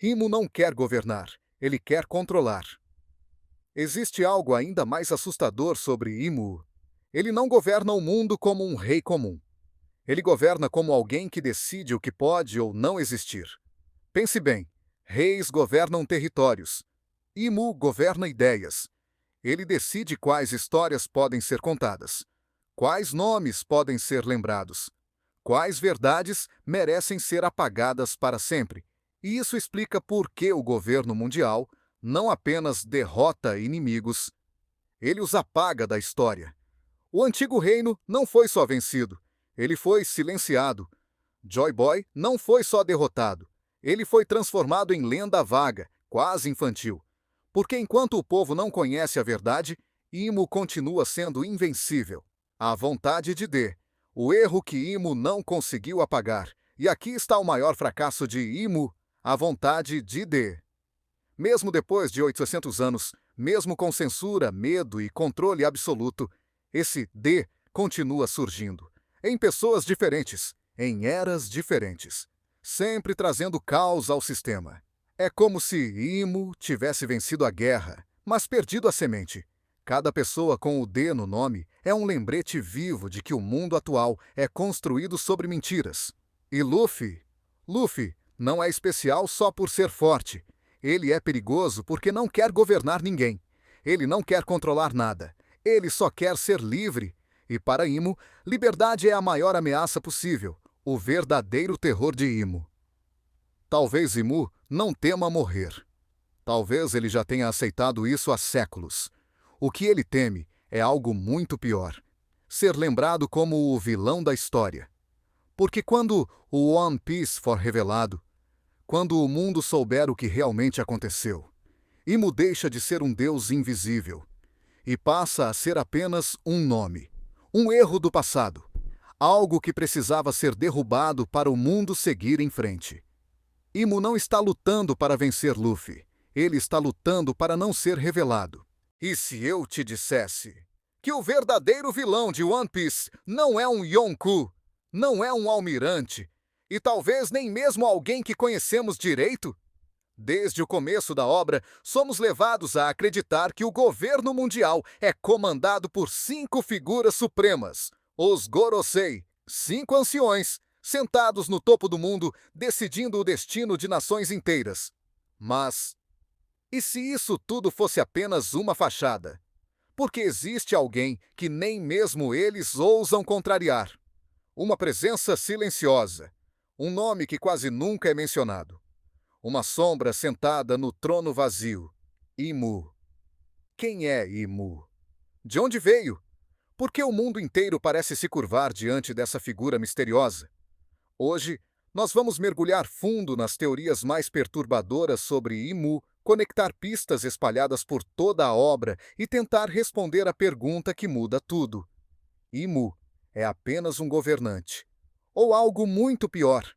Imo não quer governar, ele quer controlar. Existe algo ainda mais assustador sobre Imu. Ele não governa o mundo como um rei comum. Ele governa como alguém que decide o que pode ou não existir. Pense bem: reis governam territórios. Imu governa ideias. Ele decide quais histórias podem ser contadas, quais nomes podem ser lembrados, quais verdades merecem ser apagadas para sempre. E isso explica por que o governo mundial não apenas derrota inimigos, ele os apaga da história. O antigo reino não foi só vencido, ele foi silenciado. Joy Boy não foi só derrotado, ele foi transformado em lenda vaga, quase infantil. Porque enquanto o povo não conhece a verdade, Imo continua sendo invencível. A vontade de D, o erro que Imo não conseguiu apagar. E aqui está o maior fracasso de Imo, a vontade de D. Mesmo depois de 800 anos, mesmo com censura, medo e controle absoluto, esse D continua surgindo, em pessoas diferentes, em eras diferentes, sempre trazendo caos ao sistema. É como se Imo tivesse vencido a guerra, mas perdido a semente. Cada pessoa com o D no nome é um lembrete vivo de que o mundo atual é construído sobre mentiras. E Luffy não é especial só por ser forte. Ele é perigoso porque não quer governar ninguém. Ele não quer controlar nada. Ele só quer ser livre. E para Imo, liberdade é a maior ameaça possível, o verdadeiro terror de Imo. Talvez Imu não tema morrer. Talvez ele já tenha aceitado isso há séculos. O que ele teme é algo muito pior: ser lembrado como o vilão da história. Porque quando o One Piece for revelado, quando o mundo souber o que realmente aconteceu, Imo deixa de ser um deus invisível e passa a ser apenas um nome, um erro do passado, algo que precisava ser derrubado para o mundo seguir em frente. Imo não está lutando para vencer Luffy. Ele está lutando para não ser revelado. E se eu te dissesse que o verdadeiro vilão de One Piece não é um Yonkou, não é um almirante, e talvez nem mesmo alguém que conhecemos direito? Desde o começo da obra, somos levados a acreditar que o governo mundial é comandado por 5 figuras supremas, os Gorosei, 5 anciões, sentados no topo do mundo, decidindo o destino de nações inteiras. Mas, e se isso tudo fosse apenas uma fachada? Porque existe alguém que nem mesmo eles ousam contrariar. Uma presença silenciosa, um nome que quase nunca é mencionado. Uma sombra sentada no trono vazio. Imu. Quem é Imu? De onde veio? Por que o mundo inteiro parece se curvar diante dessa figura misteriosa? Hoje, nós vamos mergulhar fundo nas teorias mais perturbadoras sobre Imu, conectar pistas espalhadas por toda a obra e tentar responder a pergunta que muda tudo. Imu é apenas um governante, ou algo muito pior.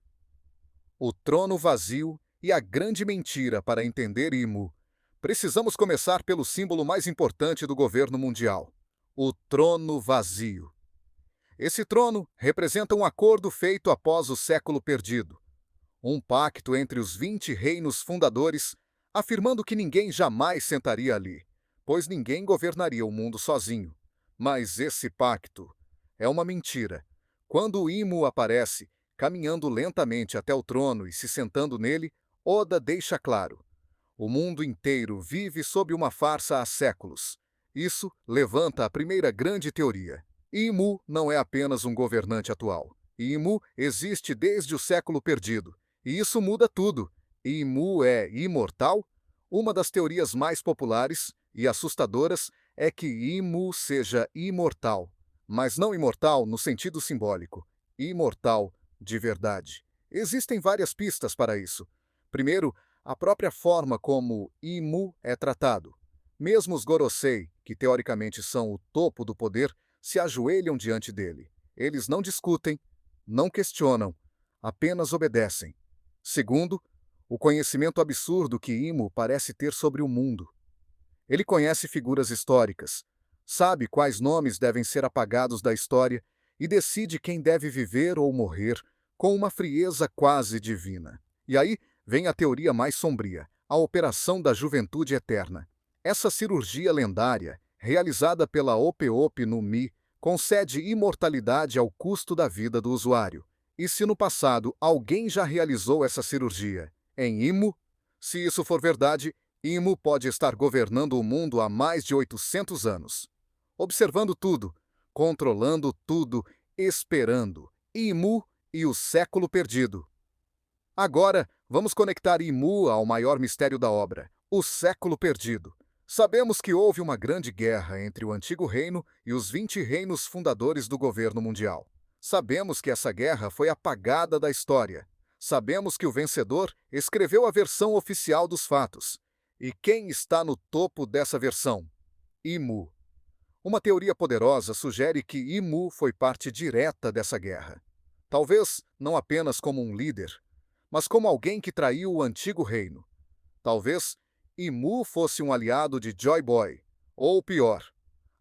O trono vazio e a grande mentira para entender Imu. Precisamos começar pelo símbolo mais importante do governo mundial: o trono vazio. Esse trono representa um acordo feito após o século perdido. Um pacto entre os 20 reinos fundadores, afirmando que ninguém jamais sentaria ali, pois ninguém governaria o mundo sozinho. Mas esse pacto é uma mentira. Quando Imu aparece, caminhando lentamente até o trono e se sentando nele, Oda deixa claro: o mundo inteiro vive sob uma farsa há séculos. Isso levanta a primeira grande teoria. Imu não é apenas um governante atual. Imu existe desde o século perdido. E isso muda tudo. Imu é imortal? Uma das teorias mais populares e assustadoras é que Imu seja imortal. Mas não imortal no sentido simbólico. Imortal de verdade. Existem várias pistas para isso. Primeiro, a própria forma como Imu é tratado. Mesmo os Gorosei, que teoricamente são o topo do poder, se ajoelham diante dele. Eles não discutem, não questionam, apenas obedecem. Segundo, o conhecimento absurdo que Imo parece ter sobre o mundo. Ele conhece figuras históricas, sabe quais nomes devem ser apagados da história e decide quem deve viver ou morrer com uma frieza quase divina. E aí vem a teoria mais sombria, a Operação da Juventude Eterna. Essa cirurgia lendária, realizada pela OPOP no Mi, concede imortalidade ao custo da vida do usuário. E se no passado alguém já realizou essa cirurgia em Imo? Se isso for verdade, Imo pode estar governando o mundo há mais de 800 anos. Observando tudo, controlando tudo, esperando. Imu e o século perdido. Agora, vamos conectar Imu ao maior mistério da obra, o século perdido. Sabemos que houve uma grande guerra entre o Antigo Reino e os 20 reinos fundadores do governo mundial. Sabemos que essa guerra foi apagada da história. Sabemos que o vencedor escreveu a versão oficial dos fatos. E quem está no topo dessa versão? Imu. Uma teoria poderosa sugere que Imu foi parte direta dessa guerra. Talvez não apenas como um líder, mas como alguém que traiu o antigo reino. Talvez Imu fosse um aliado de Joy Boy, ou pior,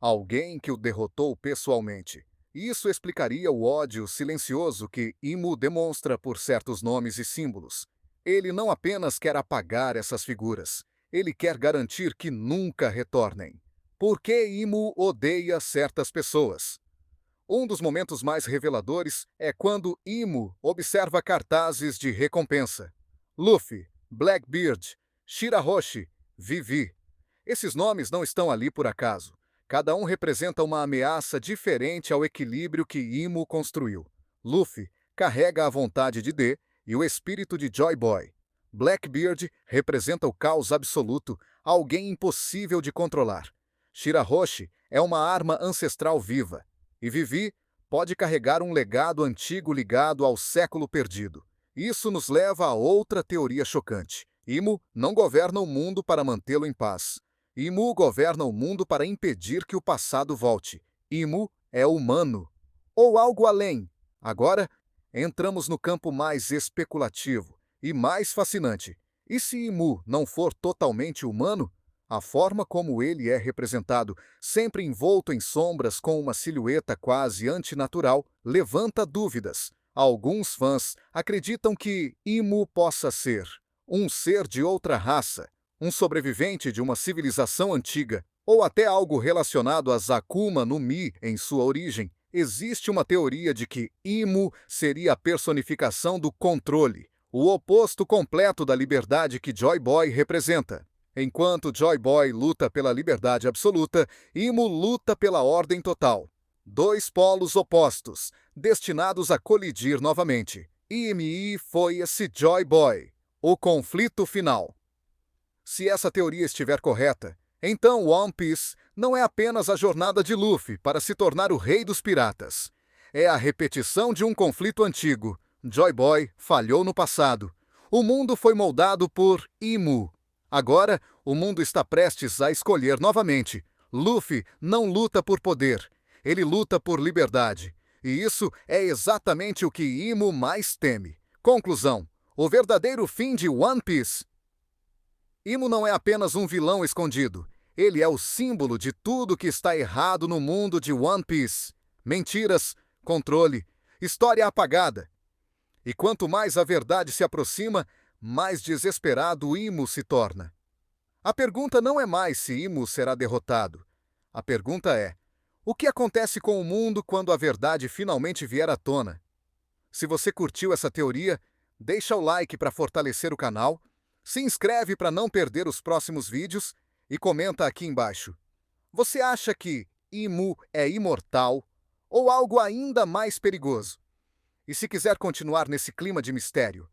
alguém que o derrotou pessoalmente. Isso explicaria o ódio silencioso que Imu demonstra por certos nomes e símbolos. Ele não apenas quer apagar essas figuras, ele quer garantir que nunca retornem. Por que Imu odeia certas pessoas? Um dos momentos mais reveladores é quando Imu observa cartazes de recompensa. Luffy, Blackbeard, Shirahoshi, Vivi. Esses nomes não estão ali por acaso. Cada um representa uma ameaça diferente ao equilíbrio que Imu construiu. Luffy carrega a vontade de D e o espírito de Joy Boy. Blackbeard representa o caos absoluto, alguém impossível de controlar. Shirahoshi é uma arma ancestral viva. E Vivi pode carregar um legado antigo ligado ao século perdido. Isso nos leva a outra teoria chocante. Imu não governa o mundo para mantê-lo em paz. Imu governa o mundo para impedir que o passado volte. Imu é humano. Ou algo além. Agora, entramos no campo mais especulativo e mais fascinante. E se Imu não for totalmente humano? A forma como ele é representado, sempre envolto em sombras com uma silhueta quase antinatural, levanta dúvidas. Alguns fãs acreditam que Imu possa ser um ser de outra raça, um sobrevivente de uma civilização antiga, ou até algo relacionado a Akuma no Mi em sua origem. Existe uma teoria de que Imu seria a personificação do controle, o oposto completo da liberdade que Joy Boy representa. Enquanto Joy Boy luta pela liberdade absoluta, Imu luta pela ordem total. Dois polos opostos, destinados a colidir novamente. IMI foi esse Joy Boy, o conflito final. Se essa teoria estiver correta, então One Piece não é apenas a jornada de Luffy para se tornar o rei dos piratas. É a repetição de um conflito antigo. Joy Boy falhou no passado. O mundo foi moldado por Imu. Agora, o mundo está prestes a escolher novamente. Luffy não luta por poder, ele luta por liberdade. E isso é exatamente o que Imu mais teme. Conclusão: o verdadeiro fim de One Piece. Imu não é apenas um vilão escondido. Ele é o símbolo de tudo que está errado no mundo de One Piece. Mentiras, controle, história apagada. E quanto mais a verdade se aproxima, mais desesperado Imu se torna. A pergunta não é mais se Imu será derrotado. A pergunta é: o que acontece com o mundo quando a verdade finalmente vier à tona? Se você curtiu essa teoria, deixa o like para fortalecer o canal, se inscreve para não perder os próximos vídeos e comenta aqui embaixo. Você acha que Imu é imortal ou algo ainda mais perigoso? E se quiser continuar nesse clima de mistério,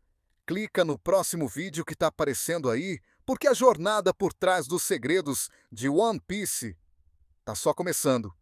clica no próximo vídeo que está aparecendo aí, porque a jornada por trás dos segredos de One Piece está só começando.